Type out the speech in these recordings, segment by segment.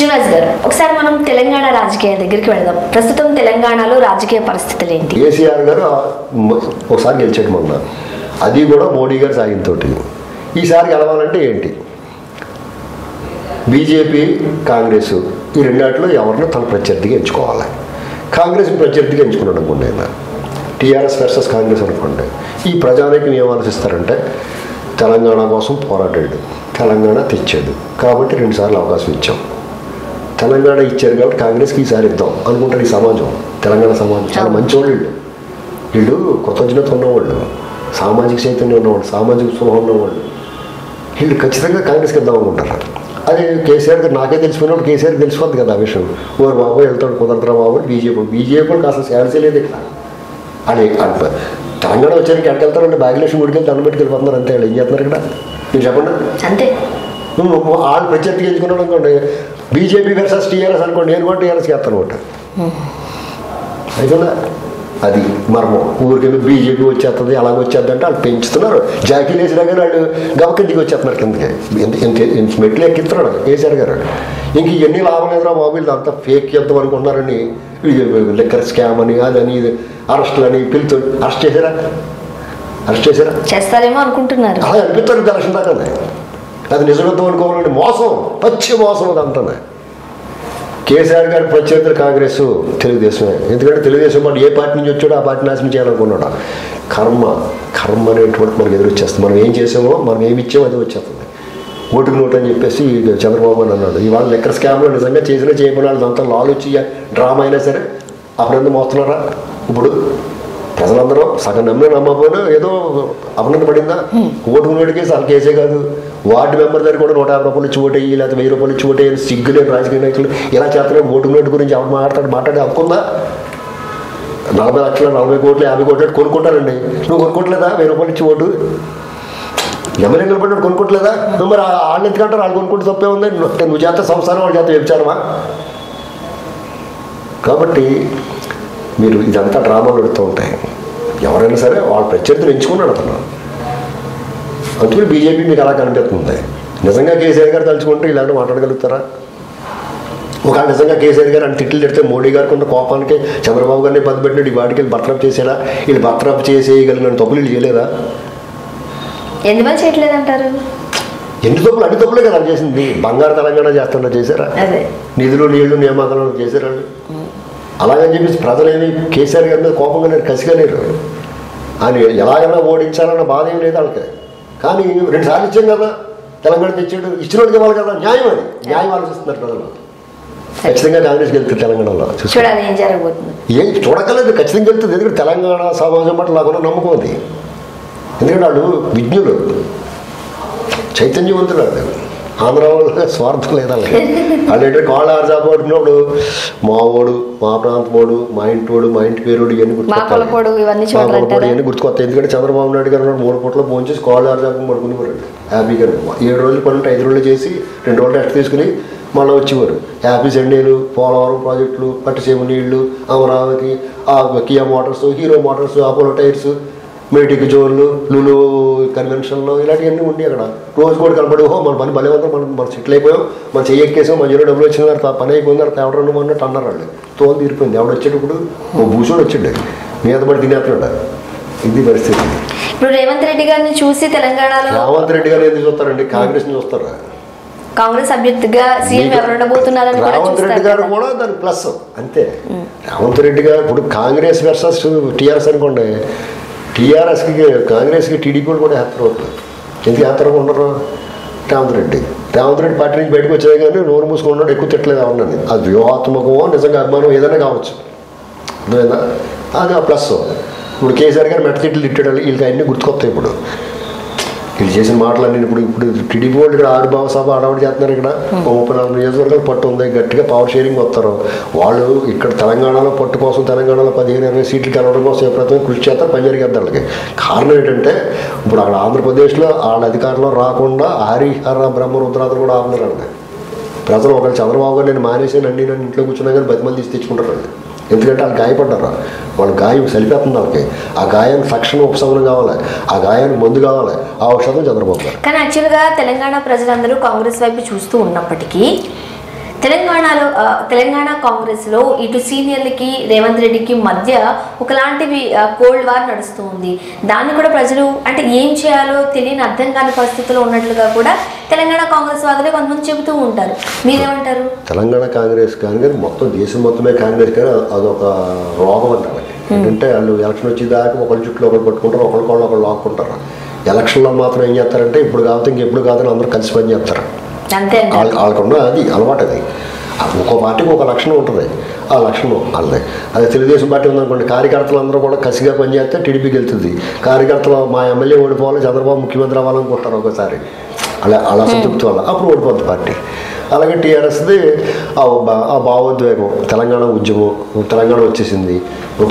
శ్రీనివాస్ గారు, ఒకసారి మనం తెలంగాణ రాజకీయ దగ్గరికి వెళ్దాం. ప్రస్తుతం తెలంగాణలో రాజకీయ పరిస్థితులు ఏంటి? కేసీఆర్ గారు ఒకసారి గెలిచాడు మొన్న, అది కూడా మోడీ గారు సాయంతోటి. ఈసారి గెలవాలంటే ఏంటి? బీజేపీ కాంగ్రెస్ ఈ రెండాటిలో ఎవరినో తన ప్రత్యర్థిగా ఎంచుకోవాలి. కాంగ్రెస్ ప్రత్యర్థిగా ఎంచుకున్నాడు అనుకోండి, ఆయన టీఆర్ఎస్ వర్సెస్ కాంగ్రెస్ అనుకోండి. ఈ ప్రజానికి ఏం ఆలోచిస్తారంటే తెలంగాణ కోసం పోరాడాడు, తెలంగాణ తెచ్చాడు కాబట్టి 2 సార్లు అవకాశం ఇచ్చాం. తెలంగాణ ఇచ్చారు కాబట్టి కాంగ్రెస్కి ఈసారి ఇద్దాం అనుకుంటారు. ఈ సమాజం, తెలంగాణ సమాజం చాలా మంచివాళ్ళు. వీళ్ళు కృతజ్ఞత ఉన్నవాళ్ళు, సామాజిక చైతన్యం ఉన్నవాళ్ళు, సామాజిక స్పృహ ఉన్నవాళ్ళు. వీళ్ళు ఖచ్చితంగా కాంగ్రెస్కి ఇద్దాం అనుకుంటారు. అదే కేసీఆర్ గారు నాకే తెలిసిపోయినప్పుడు కేసీఆర్కి తెలిసిపోద్ది కదా ఆ విషయం. ఓ బాబు వెళ్తాడు కుదరదురా బాబు బీజేపీ కాస్త ఛాన్స్ లేదు ఇక్కడ అని. తెలంగాణ వచ్చారికి ఎక్కడికి వెళ్తారంటే భాగ్యలక్ష్మి గుడికి వెళ్ళి దండం పెట్టుకు వెళ్ళిపోతున్నారు అంతే. ఏం చేస్తున్నారు ఇక్కడ మీరు చెప్పండి. అంతే, వాళ్ళు ప్రత్యర్థిగా ఎంచుకున్నాడు అనుకోండి, బీజేపీ వర్సెస్ టీఆర్ఎస్ అనుకోండి, నేను కూడా టీఆర్ఎస్కి వేస్తాను అనమాట. అయిపోయిందా? అది మర్మం. ఊరికెళ్ళి బీజేపీ వచ్చేస్తుంది అలాగే వచ్చేది అంటే వాళ్ళు పెంచుతున్నారు. జాకీలు వేసినా కానీ వాళ్ళు గవక దిగి వచ్చేస్తున్నారు కిందకి, మెట్లు ఎక్కిస్తున్నాడు కేసీఆర్ గారు. ఇంక ఇవన్నీ లాభం లేదురా బాబు, అంతా ఫేక్ చేద్దాం అనుకున్నారని, లిక్కర్ స్కామ్ అని అదని ఇది అరెస్టులు అని పిలుతు అరెస్ట్ చేశారా చేస్తారేమో అనుకుంటున్నారు. అలా అనిపిస్తారు ఎలక్షన్ దాకా. అది నిజమవుతాం అనుకోవాలండి, మోసం, పచ్చి మోసం అదంతా. కేసీఆర్ గారి ప్రత్యర్థులు కాంగ్రెస్ తెలుగుదేశమే. ఎందుకంటే తెలుగుదేశం పార్టీ ఏ పార్టీ నుంచి వచ్చాడో ఆ పార్టీ నాశనం చేయాలనుకున్నాడు. కర్మ అనేటువంటి మనకు ఎదురు వచ్చేస్తుంది. మనం ఏం చేసామో, మనం ఏమి ఇచ్చామో అది వచ్చేస్తుంది. ఓటుకు నోటు అని చెప్పేసి చంద్రబాబు అని అన్నాడు. ఇవాళ లెక్కర్ స్కామ్లో నిజంగా చేసినా చేయకుండా అంతా లాలొచ్చి డ్రామా అయినా సరే అప్పుడంతా మోస్తున్నారా? ఇప్పుడు ప్రజలందరూ సగం నమ్మకపోయినా ఏదో అభినందన పడిందా? ఓటుకు నోటికి అసలు కేసే కాదు, వార్డు మెంబర్ దగ్గర కూడా 150 రూపాయలు ఇచ్చి ఓటేయి, లేకపోతే 1000 రూపాయలు ఇచ్చి ఓటేయాలి. సిగ్గులేని రాజకీయ నాయకులు ఇలా చేస్తున్నారు. ఓటుకు నోటు గురించి ఎవరు మాట్లాడే హక్కుందా? 40 లక్షలు 40 కోట్లు 50 కోట్లు కొనుక్కుంటారండి. నువ్వు కొనుక్కోవట్లేదా? 1000 రూపాయలు ఇచ్చి ఓటు ఎమ్మెల్యే నిలబడ్డాడు కొనుక్కోవట్లేదా? నువ్వు మరి వాళ్ళు ఎందుకంటారు? వాళ్ళు కొనుక్కుంటే తప్పే ఉంది. నువ్వు చేత సంస్థానం వాళ్ళు చేత వ్యభిచారమా? కాబట్టి మీరు ఇదంతా డ్రామాలు పెడుతూ ఉంటాయి. ఎవరైనా సరే వాళ్ళ ప్రత్యర్థులు ఎంచుకున్నాడు అతను. అందుకని బీజేపీ మీకు అలా కనిపిస్తుంది. నిజంగా కేసీఆర్ గారు తలుచుకుంటే ఇలాంటి మాట్లాడగలుగుతారా? ఒకవేళ నిజంగా కేసీఆర్ గారు అని తిట్లు తిడితే మోడీ గారికి ఉన్న కోపానికి చంద్రబాబు గారిని ఇబ్బంది పెట్టినట్టు ఈ వాటికి బర్తరఫ్ చేసేలా, వీళ్ళు బర్తరఫ్ చేసేయగలిగిన తప్పులు వీళ్ళు చేయలేదా? ఎందువల్ల చేయట్లేదంటారు? ఎన్ని తప్పులు? అన్ని తప్పులే కదా చేసింది. బంగారు తెలంగాణ చేస్తున్నా చేశారా? నిధులు నీళ్లు నియామకాలను చేశారా? అలాగని చెప్పేసి ప్రజలేమి కేసీఆర్ గారి మీద కోపంగా లేరు, కసిగా లేరు. ఆయన ఎలాగైనా ఓడించాలన్న బాధ ఏం లేదు వాళ్ళకి. కానీ 2 సార్లు ఇచ్చాం కదా, తెలంగాణ తెచ్చాడు, ఇచ్చిన వాళ్ళకి ఇవ్వాలి కదా. న్యాయం, అది న్యాయం ఆలోచిస్తున్నారు ప్రజలు. ఖచ్చితంగా కాంగ్రెస్ గెలుస్తుంది తెలంగాణలో. ఏం చూడగలేదు, ఖచ్చితంగా గెలుస్తుంది. ఎందుకంటే తెలంగాణ సమాజం పట్ల నాకున్న నమ్మకం అది. ఎందుకంటే వాళ్ళు విజ్ఞులు, చైతన్యవంతులు. వాళ్ళు ఆంధ్ర వాళ్ళ స్వార్థం లేదా? వాళ్ళు ఏంటంటే కాళ్ళు ఆర్జాపడినప్పుడు మా ఓడు, మా ప్రాంతమోడు, మా ఇంటోడు, మా ఇంటి పేరుడు ఇవన్నీ గుర్తుకొస్తాయి. ఇవన్నీ గుర్తుకొస్తాయి. ఎందుకంటే చంద్రబాబు నాయుడు గారు 3 పూటలు ఫోన్ చేసి కాళ్ళు ఆర్జాపం పడుకునేవారు హ్యాపీగా. 7 రోజులు పని ఉంటే 5 రోజులు చేసి 2 రోజులు రెస్ట్ తీసుకుని మళ్ళీ వచ్చేవారు. హ్యాపీ సండేలు, పోలవరం ప్రాజెక్టులు, పట్టిసీమ నీళ్లు, Amaravati, Kia Motors, Hero Motors, Apollo Tyres, మేటిక్ జోన్లు, లులు కన్వెన్షన్లు, ఇలాంటివన్నీ ఉండి అక్కడ రోజు కూడా కనపడి మన పని బలవంతం, మనం సెటిల్ అయిపోయాం, మనం చెయ్యక్కేసాం, మన జీరో డబ్బులు వచ్చిన తర్వాత పని అయిపోయిన తర్వాత ఎవడన్నా అన్నట్టు అన్నారు వాళ్ళు. తోలు తీరిపోయింది. ఎవడు వచ్చేటప్పుడు ఓ భూషోడు వచ్చాడు, మీద పడి తినేస్తున్నాడు. ఇది పరిస్థితి. ఇప్పుడు రేవంత్ రెడ్డి గారిని చూసి తెలంగాణలో రేవంత్ రెడ్డి గారు ఎందుకు చూస్తారండి? కాంగ్రెస్ ని చూస్తారా? కాంగ్రెస్ అభ్యర్థిగా సీఎం ఎవరు ఉండబోతున్నారని రేవంత్ రెడ్డి గారు కూడా దానికి ప్లస్ అంతే. రేవంత్ రెడ్డి గారు ఇప్పుడు కాంగ్రెస్ వర్సెస్ టీఆర్ఎస్ అనుకోండి, టీఆర్ఎస్కి కాంగ్రెస్కి టీడీపీ కూడా హెత్తర అవుతుంది. ఎందుకు హెత్తరగా ఉండరు? రేవంత్ రెడ్డి పార్టీ నుంచి బయటకు వచ్చాయి కానీ నోరు మూసుకున్నాడు, ఎక్కువ తిట్టలేదు అవునండి. అది వ్యూహాత్మకమో నిజంగా అభిమానం ఏదైనా కావచ్చు, అర్థమైందా? అది ఆ ప్లస్. ఇప్పుడు కేసీఆర్ గారు మెట్ట తిట్లు తిట్టాడు, వీళ్ళకి అన్నీ గుర్తుకొస్తాయి. ఇప్పుడు వీళ్ళు చేసిన మాటలన్నీ ఇప్పుడు టీడీపీ వాళ్ళు ఇక్కడ ఆవిర్భావ సభ అడవాడు చేస్తున్నారు. ఇక్కడ 34 నియోజకవర్గాలు పట్టు ఉంది, గట్టిగా పవర్ షేరింగ్ వస్తారు వాళ్ళు. ఇక్కడ తెలంగాణలో పట్టు కోసం, తెలంగాణలో 15-20 సీట్లు కలవడం కోసం ఎప్పుడైతే కృషి చేస్తారు, పని జరిగేద్దాం వాళ్ళకి. కారణం ఏంటంటే ఇప్పుడు అక్కడ ఆంధ్రప్రదేశ్లో వాళ్ళ అధికారంలో రాకుండా హరిహర బ్రహ్మరుద్రాదులు కూడా ఆపుతున్నారండి. ప్రజలు ఒకవేళ చంద్రబాబు గారు నేను మానేసానండి, నన్ను ఇంట్లో కూర్చున్నా కానీ బతిమలు తీసి తెచ్చుకుంటారండి. ఎందుకంటే వాళ్ళు గాయపడ్డారు, వాళ్ళ గాయం సరిపోతుంది వాళ్ళకి. ఆ గాయానికి తక్షణ ఉపశమనం కావాలి, ఆ గాయానికి మందు కావాలి, ఆ ఔషధం చంద్రబాబు గారు. కానీ యాక్చువల్గా తెలంగాణ ప్రజలందరూ కాంగ్రెస్ వైపు చూస్తూ ఉన్నప్పటికీ తెలంగాణ కాంగ్రెస్లో ఇటు సీనియర్లకి రేవంత్ రెడ్డికి మధ్య ఒకలాంటివి కోల్డ్ వార్ నడుస్తూ ఉంది. దాన్ని కూడా ప్రజలు అంటే ఏం చేయాలో తెలియని అర్థం కాని పరిస్థితిలో ఉన్నట్లుగా కూడా తెలంగాణ కాంగ్రెస్ వాదులే కొంతమంది చెబుతూ ఉంటారు. మీరేమంటారు? తెలంగాణ కాంగ్రెస్ కానీ మొత్తం దేశం మొత్తమే కాంగ్రెస్ కానీ అదొక రోగం అంటారు. ఏంటంటే వాళ్ళు ఎలక్షన్ వచ్చేదాకా ఒకరి చుట్టూ ఒకరు పట్టుకుంటారు, ఒకళ్ళు లాక్కుంటారు. ఎలక్షన్లో మాత్రం ఏం చేస్తారంటే ఇప్పుడు కాకపోతే ఇంకెప్పుడు కాదని అందరూ కలిసి పని చేస్తారు. వాళ్ళకున్న అది అలవాటు. అది ఒక్కో పార్టీకి ఒక లక్షణం ఉంటుంది. ఆ లక్షణం వాళ్ళది. అదే తెలుగుదేశం పార్టీ ఉందనుకోండి, కార్యకర్తలు అందరూ కూడా కసిగా పనిచేస్తే టీడీపీకి వెళ్తుంది. కార్యకర్తలు మా ఎమ్మెల్యే ఓడిపోవాలి, చంద్రబాబు ముఖ్యమంత్రి అవ్వాలనుకుంటారు ఒకసారి, అలా సంతృప్తి వల్ల అప్పుడు ఓడిపోద్ది పార్టీ. అలాగే టీఆర్ఎస్ది ఆ భావోద్వేగం, తెలంగాణ ఉద్యమం, తెలంగాణ వచ్చేసింది,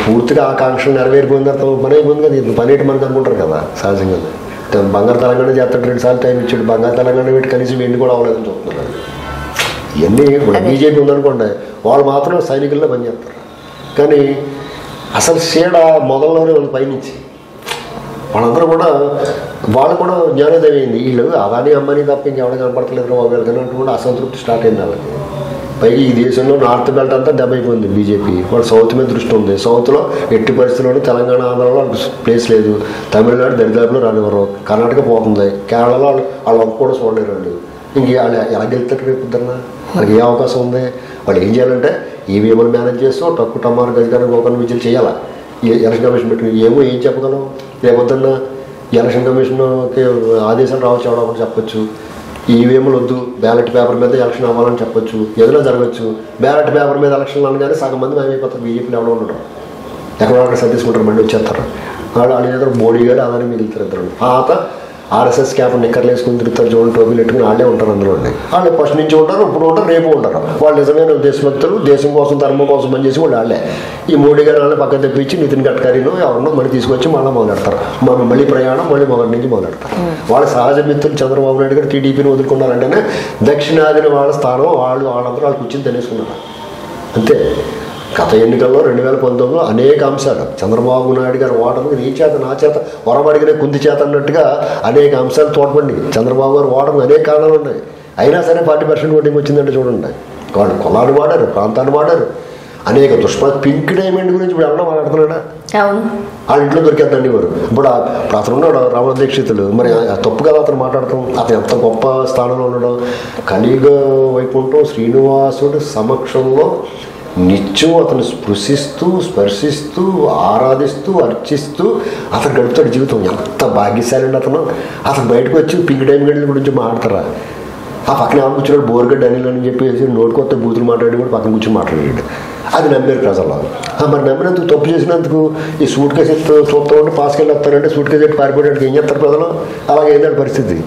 పూర్తిగా ఆకాంక్షలు నెరవేరిపోయిన తర్వాత పని అయిపోయింది కదా. ఇది పని ఏంటి మనకు అనుకుంటారు కదా సహజంగా. బంగారు తెలంగాణ చేస్తాడు, 2 సార్లు టైం ఇచ్చాడు, బంగారు తెలంగాణ పెట్టి కనీసం ఎన్ని కూడా అవ్వలేదని చూస్తున్నారు. ఇవన్నీ ఇప్పుడు బీజేపీ ఉందనుకోండి, వాళ్ళు మాత్రం సైనికుల్లో పనిచేస్తారు. కానీ అసలు సీడ మొదల్లోనే ఉంది పైనుంచి. వాళ్ళందరూ కూడా వాళ్ళు కూడా జ్ఞానోదయం అయింది. వీళ్ళు అదాని అమ్మని తప్ప ఇంకెవడ కనపడతలేదు వాళ్ళు కూడా అసంతృప్తి స్టార్ట్ అయింది వాళ్ళకి. పైగా ఈ దేశంలో నార్త్ బెల్ట్ అంతా దెబ్బైపోయింది బీజేపీ. వాళ్ళు సౌత్ మీద దృష్టి ఉంది. సౌత్లో ఎట్టి పరిస్థితుల్లోనూ తెలంగాణ, ఆంధ్రలో ప్లేస్ లేదు. తమిళనాడు దరిదాపులో రానివ్వరు. కర్ణాటక పోతుంది. కేరళలో వాళ్ళు కూడా చూడలేరు. వాళ్ళు ఇంక వాళ్ళు ఎలా గెలుస్తారు రేపు పొద్దున్న? వాళ్ళకి ఏ అవకాశం ఉంది? వాళ్ళు ఏం చేయాలంటే ఈవీఎంలు మేనేజ్ చేస్తూ టక్కు టమ్మారు గజగానే గోకర్ణ విద్యలు చేయాలా. ఎలక్షన్ కమిషన్ పెట్టుకుని ఏం చెప్పగలం? రేపొద్దున్న ఎలక్షన్ కమిషన్కి ఆదేశాలు రావచ్చు, ఎవడో చెప్పొచ్చు. ఈవీఎంలు వద్దు, బ్యాలెట్ పేపర్ మీద ఎలక్షన్ అవ్వాలని చెప్పొచ్చు, ఏదైనా జరగచ్చు. బ్యాలెట్ పేపర్ మీద ఎలక్షన్లు అనగానే సగం మంది మేమైపోతారు. బీజేపీలో ఎవడో ఉండడం, ఎక్కడ సర్దేసుకుంటారు, మళ్ళీ వచ్చేస్తారు. వాళ్ళు ఏదో మోడీ గారు అలానే మిగులుతారు. ఇద్దరు పాత ఆర్ఎస్ఎస్ క్యాప్ నిక్కర్లు వేసుకుని తిరుగుతారు చూడండి, టోపీలు పెట్టుకుని వాళ్ళే ఉంటారు. అందులో వాళ్ళు ఫస్ట్ నుంచి ఉంటారు, ఇప్పుడు ఉంటారు, రేపు ఉంటారు. వాళ్ళు నిజమైన దేశభక్తులు, దేశం కోసం ధర్మం కోసం పనిచేసి వాళ్ళు వాళ్ళే. ఈ మోడీ గారు వాళ్ళని పక్కన తెప్పించి నితిన్ గడ్కరీను ఎవరినో మళ్ళీ తీసుకొచ్చి మళ్ళీ మొదలెడతారు. మళ్ళీ ప్రయాణం మళ్ళీ మొదటి నుంచి మొదలెడతారు. వాళ్ళ సహజ మిత్రులు చంద్రబాబు నాయుడు గారు టీడీపీని వదులుకున్నారంటేనే దక్షిణాదిన వాళ్ళ స్థానం వాళ్ళందరూ వాళ్ళు కూర్చొని తెలుసుకున్నారు అంతే. గత ఎన్నికల్లో 2019లో అనేక అంశాలు చంద్రబాబు నాయుడు గారు ఓటమికి నీ చేత నా చేత వరమడిగిన కుంది చేత అన్నట్టుగా అనేక అంశాలు తోడ్పడి చంద్రబాబు గారు ఓటమి అనేక కారణాలు ఉన్నాయి. అయినా సరే 40% ఓటింగ్ వచ్చిందంటే చూడండి. వాళ్ళు కులాన్ని వాడారు, ప్రాంతాన్ని వాడారు, అనేక పింక్ డైమండ్ గురించి ఇప్పుడు ఎవరన్నా మాట్లాడుతున్నాడా? వాళ్ళ ఇంట్లో దొరికేద్దండి వారు. ఇప్పుడు అతను ఉన్నాడు రమణ దీక్షితులు, మరి తప్పు కదా అతను మాట్లాడతాం. అతను ఎంత గొప్ప స్థానంలో ఉండడం. కలియుగ వైకుంఠం శ్రీనివాసుడు సమక్షంలో నిత్యం అతను స్పర్శిస్తూ ఆరాధిస్తూ అర్చిస్తూ అతను గడుపుతాడు జీవితం. ఎంత భాగ్యశాలి అండి అతను బయటకు వచ్చి పింక్ డైమండ్ గురించి మాట్లాడతారా? ఆ పక్కన ఎవరు కూర్చున్నాడు బోర్గడ్ అనిల్ అని చెప్పేసి నోటికొత్త బూతులు మాట్లాడి కూడా పక్కన కూర్చొని మాట్లాడాడు. అది నమ్మారు ప్రజల్లో. మరి నమ్మినందుకు తప్పు చేసినందుకు ఈ సూట్ కేసు చూస్తూ ఉంటే పాస్కెళ్ళి వస్తారంటే సూట్ కేసు ఎట్టి పారిపోయడానికి ఏం చేస్తారు ప్రజలు? అలాగే ఏంటంటే పరిస్థితి.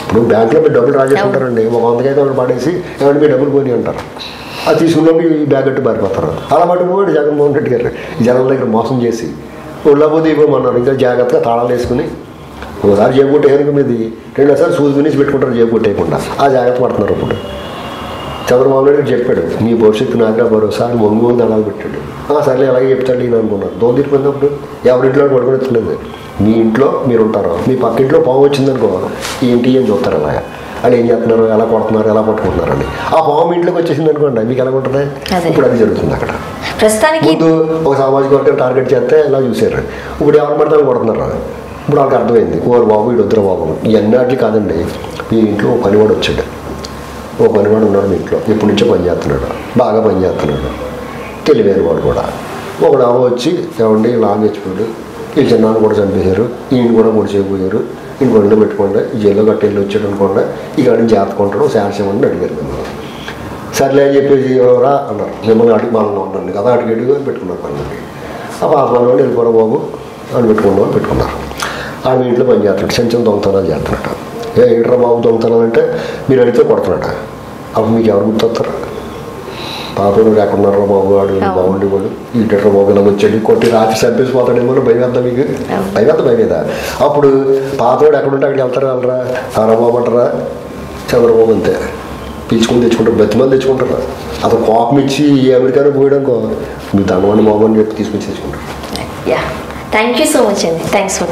ఇప్పుడు బ్యాంకులో మీరు డబ్బులు రాజేసుకుంటారండి, 100 పాడేసి ఏమంటే మీ డబ్బులు పోయి అంటారు. అది తీసుకున్నప్పుడు ఈ బ్యాగ్ కట్టి పారిపోతారు. అలా పట్టుకుపోయాడు జగన్మోహన్ రెడ్డి గారు ఈ జనం దగ్గర మోసం చేసి ఉళ్ళబోతే ఇవ్వమన్నారు. ఇంకా జాగ్రత్తగా తాళాలు వేసుకుని ఒకసారి జేబు కొట్టేయడానికి మీది 2సార్లు సూది వినిసి పెట్టుకుంటారు జేబు కొట్టేయకుండా. ఆ జాగ్రత్త పడుతున్నారు. ఇప్పుడు చంద్రబాబు నాయుడు చెప్పాడు మీ భవిష్యత్తు నాగా భరోసా అని ఒంగోలు దళాలు పెట్టాడు. సర్లే అలాగే చెప్తాడు నేను అనుకున్నాను. దోమ తీరిపోయినప్పుడు ఎవరింట్లో పడుకునేట్లేదు. మీ ఇంట్లో మీరు ఉంటారు, మీ పక్కింట్లో పాము వచ్చిందనుకో ఈ ఇంటి ఏం చూస్తారు అలాగా. వాళ్ళు ఏం చేస్తున్నారు, ఎలా కొడుతున్నారు, ఎలా పట్టుకుంటున్నారండి. ఆ పాము ఇంట్లోకి వచ్చేసింది అనుకోండి మీకు ఎలా ఉంటుంది? ఇప్పుడు అది జరుగుతుంది అక్కడ. ముందు ఒక సామాజిక వర్గం టార్గెట్ చేస్తే ఇలా చూసారు. ఇప్పుడు ఎవరు పడతాను కొడుతున్నారు. ఇప్పుడు వాళ్ళకి అర్థమైంది ఓరు బాబు వీడు వద్దురా బాబు. ఇవన్నీ వాటికి కాదండి. మీ ఇంట్లో ఓ పనివాడు వచ్చాడు, ఓ పనివాడు ఉన్నాడు మీ ఇంట్లో, ఎప్పటి నుంచో పని చేస్తున్నాడు, బాగా పని చేస్తున్నాడు, తెలివైన వాడు కూడా. ఒకడు ఆమె వచ్చి ఏమండి లాంగ్ తెచ్చిపోయాడు, ఈ చిన్నాన్ని కూడా చంపేశారు, ఈయన కూడా ముడిచేయపోయారు, ఈయన బండిలో పెట్టుకోండి, ఈ జైల్లో కట్టెళ్ళి వచ్చాడు అనుకోండి, ఈ గాడిని జాతకుంటాడు శాంక్షన్ అని అడిగారు మిమ్మల్ని. సర్లే అని చెప్పేసి రా అన్నారు. మిమ్మల్ని అడిగి బాగా ఉండండి కదా అడిగేట్టుగా పెట్టుకున్నారు పని. ఆ పాత వాళ్ళు వెళ్ళిపోరా బాబు అని పెట్టుకున్నారు. ఆమె ఇంట్లో పని చేస్తున్నాడు, చిన్న దొంగతనాలు చేస్తున్నాడు. ఏంట్రా బాబు దొంగతనాలు అంటే మీరు అడిగితే కొడుతున్నాడు. అప్పుడు మీకు ఎవరు గుర్తొస్తారు? పాపడు ఎక్కడున్నారా బాబు వాడు బాగుండి వాడు ఈటెట్రా బాబు ఇలా వచ్చాడు కొట్టి రాత్రి చంపేసి పోతాడేమో భయం వేద్దా మీకు? భయం వేదా? అప్పుడు పాతవాడు ఎక్కడుంటే అక్కడికి వెళ్ళరా రా బాబు అంటారా? చంద్రబాబు అంతే తెచ్చుకుంటారు, బతిమాలు తెచ్చుకుంటారు. అతను కోపం ఇచ్చి ఈ అమెరికాలో పోయడానికో మీకు దండవండి బాబు అని చెప్పి తీసుకొచ్చి తెచ్చుకుంటారు. థ్యాంక్ యూ సో మచ్ అండి. Thanks for